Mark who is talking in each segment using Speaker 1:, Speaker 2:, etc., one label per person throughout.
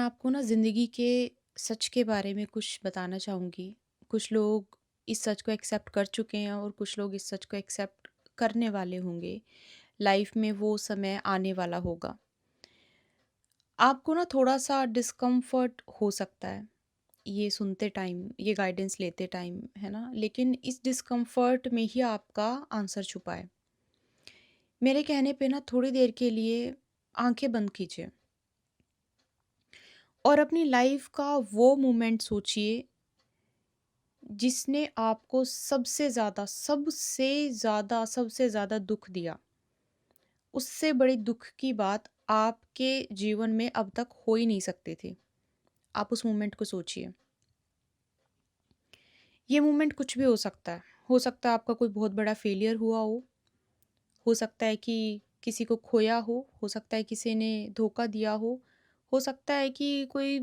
Speaker 1: आपको ना ज़िंदगी के सच के बारे में कुछ बताना चाहूँगी। कुछ लोग इस सच को एक्सेप्ट कर चुके हैं और कुछ लोग इस सच को एक्सेप्ट करने वाले होंगे। लाइफ में वो समय आने वाला होगा। आपको ना थोड़ा-सा डिस्कम्फ़र्ट हो सकता है, ये सुनते टाइम, ये गाइडेंस लेते टाइम, है ना? लेकिन इस डिस्कम्फ़र्ट में ही आपका आंसर छुपा है। मेरे कहने पे ना थोड़ी देर के लिए आँखें बंद कीजिए और अपनी लाइफ़ का वो मोमेंट सोचिए जिसने आपको सबसे ज़्यादा दुःख दिया। उससे बड़ी दुःख की बात आपके जीवन में अब तक हो ही नहीं सकती थी। आप उस मोमेंट को सोचिए। ये मोमेंट कुछ भी हो सकता है। हो सकता है आपका कोई बहुत बड़ा फेलियर हुआ हो सकता है कि किसी को खोया हो सकता है किसी ने धोखा दिया हो सकता है कि कोई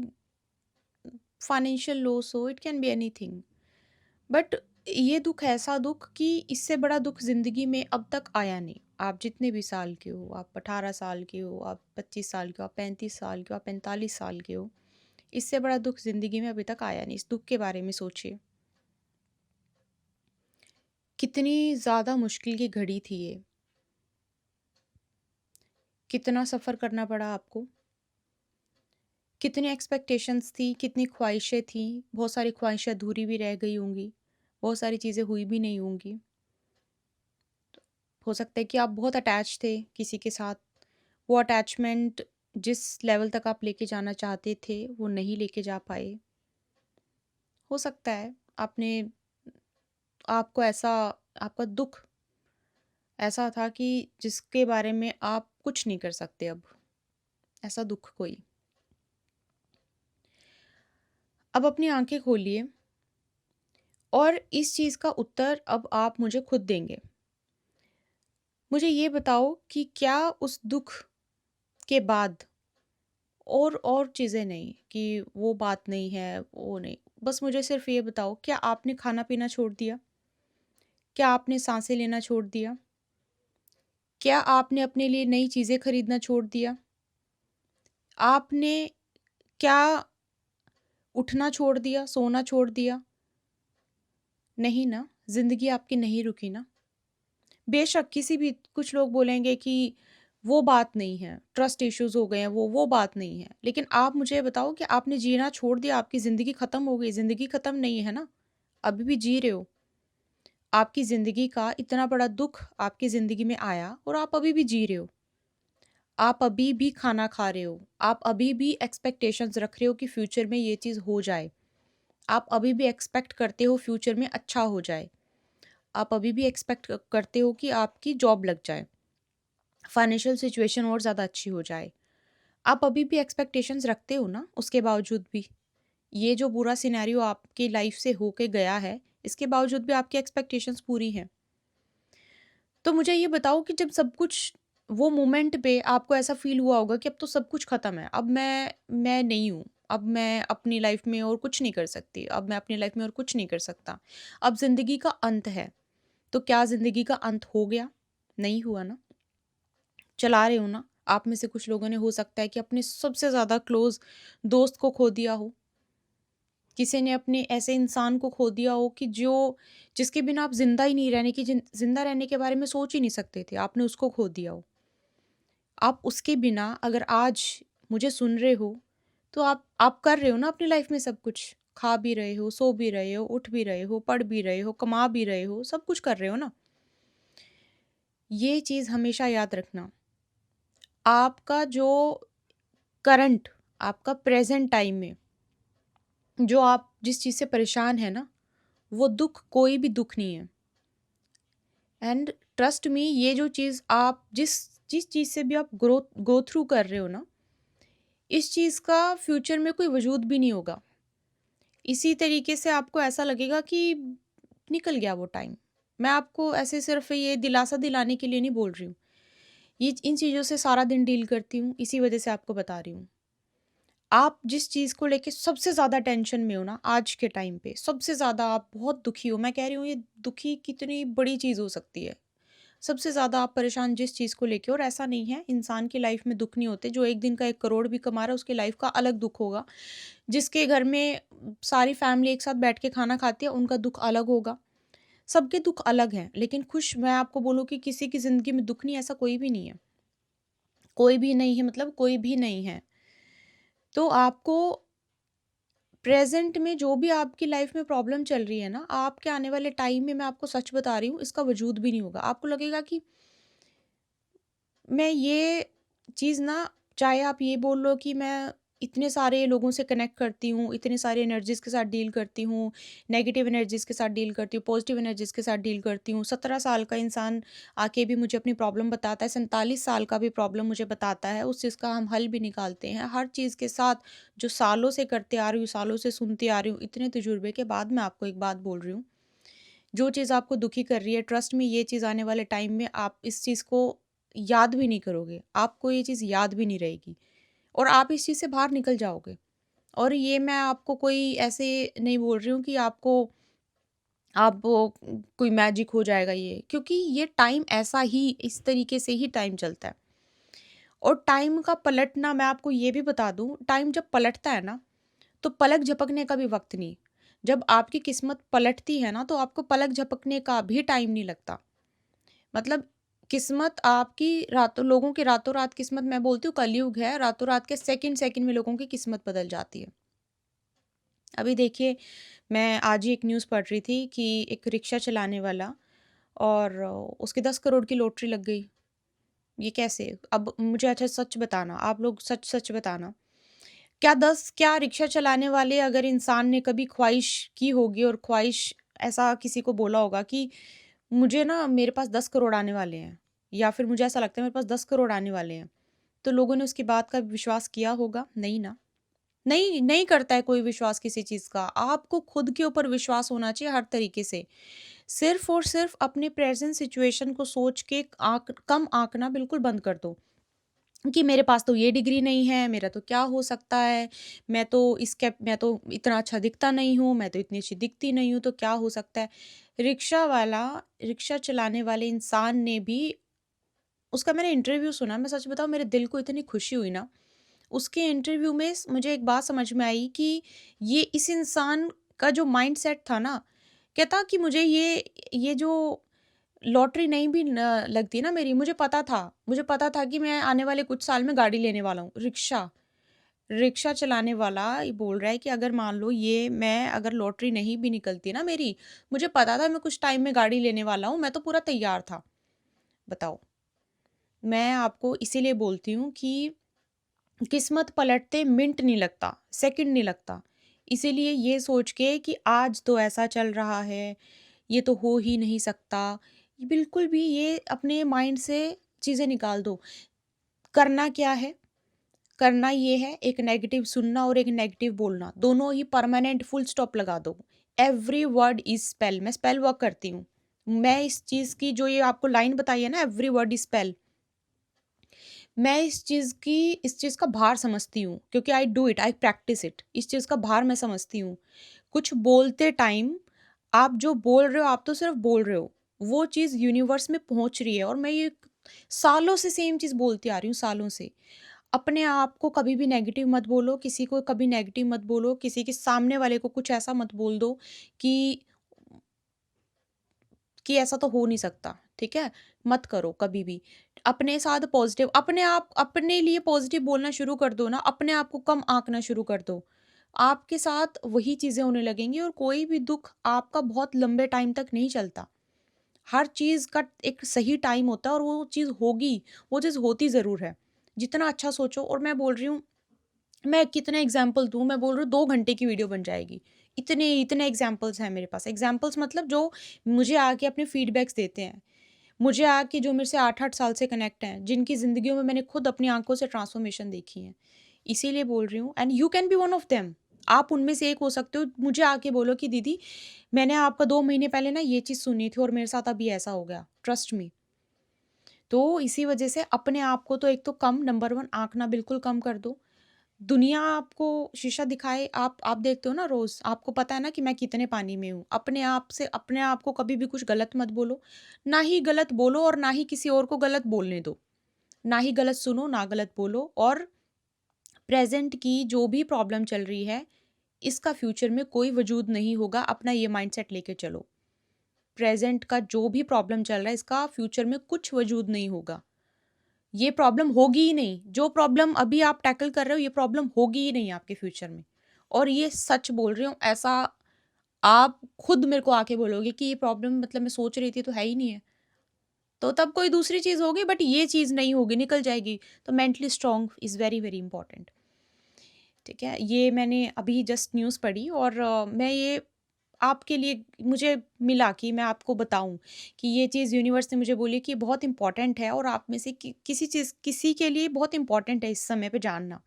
Speaker 1: फाइनेंशियल लॉस हो, it can be anything. But ये दुःख ऐसा दुःख कि इससे बड़ा दुःख ज़िंदगी में अब तक आया नहीं। आप जितने भी साल के हो, आप 18 साल के हो, आप 25 साल के हो, आप 35 साल के हो, आप 45 साल के हो, इससे बड़ा दुःख ज़िंदगी में अभी तक आया नहीं। इस दुःख के बारे में सोचिए। कितनी ज़्यादा मुश्किल की घड़ी थी ये, कितना सफ़र करना पड़ा आपको, कितनी एक्सपेक्टेशंस थी, कितनी ख्वाहिशें थीं, बहुत सारी ख्वाहिशें अधूरी भी रह गई होंगी, बहुत सारी चीज़ें हुई भी नहीं होंगी। हो सकता है कि आप बहुत अटैच थे किसी के साथ, वो अटैचमेंट जिस लेवल तक आप लेके जाना चाहते थे, वो नहीं लेके जा पाए। हो सकता है आपने आपको ऐसा आपका दुःख ऐसा था कि जिसके बारे में आप कुछ नहीं कर सकते अब, ऐसा दुःख कोई। अब अपनी आँखें खोलिए और इस चीज़ का उत्तर अब आप मुझे खुद देंगे। मुझे ये बताओ कि क्या उस दुःख के बाद और चीज़ें नहीं कि वो बात नहीं है, वो नहीं। बस मुझे सिर्फ़ ये बताओ, क्या आपने खाना-पीना छोड़ दिया? क्या आपने साँसें लेना छोड़ दिया? क्या आपने अपने लिए नई चीज़ें खरीदना छोड़ दिया? आपने क्या उठना छोड़ दिया, सोना छोड़ दिया? नहीं ना, ज़िंदगी आपकी नहीं रुकी ना। बेशक किसी भी कुछ लोग बोलेंगे कि वो बात नहीं है, ट्रस्ट इश्यूज़ हो गए हैं, वो बात नहीं है। लेकिन आप मुझे ये बताओ कि आपने जीना छोड़ दिया, आपकी ज़िंदगी ख़त्म हो गई, ज़िंदगी ख़त्म नहीं है ना, अभी भी जी रहे हो। आपकी ज़िंदगी का इतना बड़ा दुःख आपकी ज़िंदगी में आया और आप अभी भी जी रहे हो। आप अभी भी खाना खा रहे हो, आप अभी भी एक्सपेक्टेशंस रख रहे हो कि फ्यूचर में ये चीज़ हो जाए। आप अभी भी एक्सपेक्ट करते हो फ्यूचर में अच्छा हो जाए। आप अभी भी एक्सपेक्ट करते हो कि आपकी जॉब लग जाए, फाइनेंशियल सिचुएशन और ज़्यादा अच्छी हो जाए। आप अभी भी एक्सपेक्टेशंस रखते हो ना, उसके बावजूद भी। ये जो बुरा सिनेरियो आपकी लाइफ से होके गया है, इसके बावजूद भी आपकी एक्सपेक्टेशंस पूरी हैं। तो मुझे ये बताओ कि जब सब कुछ वो मोमेंट पे आपको ऐसा फ़ील हुआ होगा कि अब तो सब कुछ ख़त्म है, अब मैं नहीं हूँ, अब मैं अपनी लाइफ में और कुछ नहीं कर सकती, अब मैं अपनी लाइफ में और कुछ नहीं कर सकता, अब ज़िंदगी का अंत है। तो क्या ज़िंदगी का अंत हो गया? नहीं हुआ ना, चला रहे हो ना। आप में से कुछ लोगों ने हो सकता है कि अपने सबसे ज़्यादा क्लोज़ दोस्त को खो दिया हो, किसी ने अपने ऐसे इंसान को खो दिया हो कि जो जिसके बिना आप ज़िंदा ही नहीं रहने की ज़िंदा रहने के बारे में सोच ही नहीं सकते थे, आपने उसको खो दिया हो। आप उसके बिना अगर आज मुझे सुन रहे हो, तो आप कर रहे हो ना अपनी लाइफ़ में सब कुछ। खा भी रहे हो, सो भी रहे हो, उठ भी रहे हो, पढ़ भी रहे हो, कमा भी रहे हो, सब कुछ कर रहे हो ना। ये चीज़ हमेशा याद रखना, आपका जो करंट आपका प्रेज़ेंट टाइम में जो आप जिस चीज़ से परेशान हैं ना, वो दुःख कोई भी दुःख नहीं है। एंड ट्रस्ट मी, ये जो चीज़ आप जिस जिस चीज़ से भी आप गो थ्रू कर रहे हो ना, इस चीज़ का फ्यूचर में कोई वजूद भी नहीं होगा। इसी तरीके से आपको ऐसा लगेगा कि निकल गया वो टाइम। मैं आपको ऐसे सिर्फ ये दिलासा दिलाने के लिए नहीं बोल रही हूँ। ये इन चीज़ों से सारा दिन डील करती हूँ, इसी वजह से आपको बता रही हूँ। आप जिस चीज़ को लेके सबसे ज़्यादा टेंशन में हो ना आज के टाइम पे, सबसे ज़्यादा आप बहुत दुखी हो, मैं कह रही हूँ ये दुखी कितनी बड़ी चीज़ हो सकती है। सबसे ज़्यादा आप परेशान जिस चीज़ को लेके, और ऐसा नहीं है, इंसान की लाइफ में दुःख नहीं होते। जो एक दिन का 1 करोड़ भी कमा रहा है, उसकी लाइफ का अलग दुःख होगा। जिसके घर में सारी फैमिली एक साथ बैठ के खाना खाती है, उनका दुःख अलग होगा। सबके दुःख अलग हैं, लेकिन खुश मैं आपको बोलूँ कि किसी की ज़िंदगी में दुःख नहीं, ऐसा कोई भी नहीं है। कोई भी नहीं है, मतलब कोई भी नहीं है। तो आपको प्रेज़ेंट में जो भी आपकी लाइफ़ में प्रॉब्लम चल रही है ना, आपके आने वाले टाइम में, मैं आपको सच बता रही हूँ, इसका वजूद भी नहीं होगा। आपको लगेगा कि मैं ये चीज़ ना, चाहे आप ये बोल लो कि मैं इतने सारे लोगों से कनेक्ट करती हूँ, इतने सारे एनर्जीज़ के साथ डील करती हूँ, नेगेटिव एनर्जीज़ के साथ डील करती हूँ, पॉजिटिव एनर्जीज़ के साथ डील करती हूँ। 17 साल का इंसान आके भी मुझे अपनी प्रॉब्लम बताता है, 47 साल का भी प्रॉब्लम मुझे बताता है, उस चीज़ का हम हल भी निकालते हैं। हर चीज़ के साथ जो सालों से करते आ रही हूँ, सालों से सुनती आ रही हूँ, इतने तजुर्बे के बाद मैं आपको एक बात बोल रही हूँ। जो चीज़ आपको दुखी कर रही है, ट्रस्ट मी, ये चीज़ आने वाले टाइम में आप इस चीज़ को याद भी नहीं करोगे। आपको ये चीज़ याद भी नहीं रहेगी और आप इस चीज़ से बाहर निकल जाओगे। और ये मैं आपको कोई ऐसे नहीं बोल रही हूँ कि आपको आप वो कोई मैजिक हो जाएगा ये, क्योंकि ये टाइम ऐसा ही, इस तरीके से ही टाइम चलता है। और टाइम का पलटना, मैं आपको ये भी बता दूँ, टाइम जब पलटता है ना, तो पलक झपकने का भी वक़्त नहीं। जब आपकी किस्मत पलटती है ना, तो आपको पलक झपकने का भी टाइम नहीं लगता। मतलब किस्मत आपकी रातों, लोगों की रातों-रात किस्मत, मैं बोलती हूँ कलयुग है, रातों-रात के सेकंड-सेकंड में लोगों की किस्मत बदल जाती है। अभी देखिए, मैं आज ही एक न्यूज़ पढ़ रही थी कि एक रिक्शा चलाने वाला, और उसके 10 करोड़ की लॉटरी लग गई। ये कैसे? अब मुझे अच्छा सच बताना, आप लोग सच-सच बताना। क्या रिक्शा चलाने वाले, अगर इंसान ने कभी ख्वाहिश की होगी और ख्वाहिश ऐसा किसी को बोला होगा कि मुझे ना, मेरे पास 10 करोड़ आने वाले हैं, या फिर मुझे ऐसा लगता है मेरे पास 10 करोड़ आने वाले हैं, तो लोगों ने उसकी बात का विश्वास किया होगा? नहीं ना। नहीं, नहीं करता है कोई विश्वास किसी चीज़ का। आपको खुद के ऊपर विश्वास होना चाहिए हर तरीके से। सिर्फ़ और सिर्फ़ अपने प्रेज़ेंट सिचुएशन को सोच के कम आँकना बिल्कुल बंद कर दो। कि मेरे पास तो ये डिग्री नहीं है, मेरा तो क्या हो सकता है? मैं तो इतना अच्छा दिखता नहीं हूँ, मैं तो इतनी अच्छी दिखती नहीं हूँ, तो क्या हो सकता है? रिक्शा वाला, रिक्शा चलाने वाले इंसान ने भी, उसका मैंने इंटरव्यू सुना, मैं सच बताऊँ, मेरे दिल को इतनी खुशी हुई ना, उसके इंटरव्यू में मुझे एक बात समझ में आई कि ये इस इंसान का जो माइंडसेट था ना, कहता कि मुझे ये जो लॉटरी नहीं भी न लगती ना मेरी, मुझे पता था कि मैं आने वाले कुछ साल में गाड़ी लेने वाला हूँ। रिक्शा चलाने वाला ये बोल रहा है कि अगर मान लो ये मैं अगर लॉटरी नहीं भी निकलती ना मेरी, मुझे पता था मैं कुछ टाइम में गाड़ी लेने वाला हूँ, मैं तो पूरा तैयार था। बताओ। मैं आपको इसीलिए बोलती हूँ कि किस्मत पलटते मिनट नहीं लगता, सेकंड नहीं लगता। इसीलिए ये सोच के कि आज तो ऐसा चल रहा है, ये तो हो ही नहीं सकता, बिल्कुल भी ये अपने माइंड से चीज़ें निकाल दो। करना क्या है? करना ये है, एक नेगेटिव सुनना और एक नेगेटिव बोलना, दोनों ही परमानेंट फुल स्टॉप लगा दो। एवरी वर्ड इज़ स्पेल, मैं स्पेल वर्क करती हूँ। मैं इस चीज़ की जो ये आपको लाइन बताई है ना, एवरी वर्ड इज़ स्पेल, मैं इस चीज़ का भार समझती हूँ, क्योंकि I do it, I practice it. इस चीज़ का भार मैं समझती हूँ। कुछ बोलते टाइम आप जो बोल रहे हो, आप तो सिर्फ़ बोल रहे हो। वो चीज़ यूनिवर्स में पहुँच रही है, और मैं ये सालों से सेम चीज़ बोलती आ रही हूँ, सालों से। अपने आप को कभी भी नेगेटिव मत बोलो, किसी को कभी नेगेटिव मत बोलो, किसी के सामने वाले को कुछ ऐसा मत बोल दो कि ऐसा तो हो नहीं सकता, ठीक है? मत करो कभी भी। अपने साथ पॉज़िटिव, अपने लिए पॉज़िटिव बोलना शुरू कर दो ना, अपने आप को कम आँकना शुरू कर दो। आपके साथ वही चीज़ें होने लगेंगी, और कोई भी दुःख आपका बहुत लंबे टाइम तक नहीं चलता। हर चीज़ का एक सही टाइम होता है, और वो चीज़ होगी, वो चीज़ होती ज़रूर है। जितना अच्छा सोचो, और मैं बोल रही हूँ, मैं कितने एग्ज़ाम्पल दूँ, मैं बोल रही हूँ 2 घंटे की वीडियो बन जाएगी। इतने इतने एग्ज़ाम्पल्स हैं मेरे पास। एग्ज़ाम्पल्स मतलब जो मुझे आके अपने फीडबैक्स देते हैं। मुझे आके जो मेरे से 8-8 साल से कनेक्ट हैं, जिनकी ज़िंदगियों में मैंने खुद अपनी आँखों से ट्रांसफ़ॉर्मेशन देखी है। इसीलिए बोल रही हूँ, and you can be one of them. आप उनमें से एक हो सकते हो। मुझे आके बोलो कि दीदी, मैंने आपका 2 महीने पहले ना ये चीज़ सुनी थी, और मेरे साथ अभी ऐसा हो गया। Trust me. तो इसी वज़ह से अपने आप को तो एक तो कम, नंबर 1 आँकना बिल्कुल कम कर दो। दुनिया आपको शीशा दिखाए, आप देखते हो ना रोज़, आपको पता है ना कि मैं कितने पानी में हूँ। अपने आप को कभी भी कुछ गलत मत बोलो। ना ही गलत बोलो और ना ही किसी और को गलत बोलने दो। ना ही गलत सुनो, ना गलत बोलो, और प्रेज़ेंट की जो भी प्रॉब्लम चल रही है, इसका फ्यूचर में कोई वजूद नहीं होगा। अपना ये माइंडसेट लेके चलो। प्रेज़ेंट का जो भी प्रॉब्लम चल रहा है, इसका फ्यूचर में कुछ वजूद नहीं होगा। ये प्रॉब्लम होगी ही नहीं। जो प्रॉब्लम अभी आप टैकल कर रहे हो, ये प्रॉब्लम होगी ही नहीं आपके फ्यूचर में। और ये सच बोल रही हूँ, ऐसा आप खुद मेरे को आके बोलोगे कि ये प्रॉब्लम मतलब मैं सोच रही थी तो है ही नहीं है। तो तब कोई दूसरी चीज़ होगी, बट ये चीज़ नहीं होगी, निकल जाएगी। तो mentally strong is very, very important. ठीक है? ये मैंने अभी जस्ट न्यूज़ पढ़ी, और मैं ये आपके लिए मुझे मिला कि मैं आपको बताऊँ कि ये चीज़ यूनिवर्स ने मुझे बोली कि बहुत इम्पोर्टेंट है, और आप में से किसी के लिए बहुत इम्पोर्टेंट है इस समय पे जानना।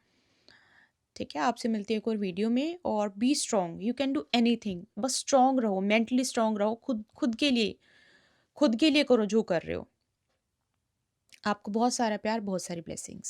Speaker 1: ठीक है? आपसे मिलती हूँ एक और वीडियो में, और be strong, you can do anything. बस स्ट्रॉन्ग रहो, मेंटली स्ट्रॉन्ग रहो, खुद के लिए करो जो कर रहे हो। आपको बहुत सारा प्यार, बहुत सारी ब्लेसिंग्स।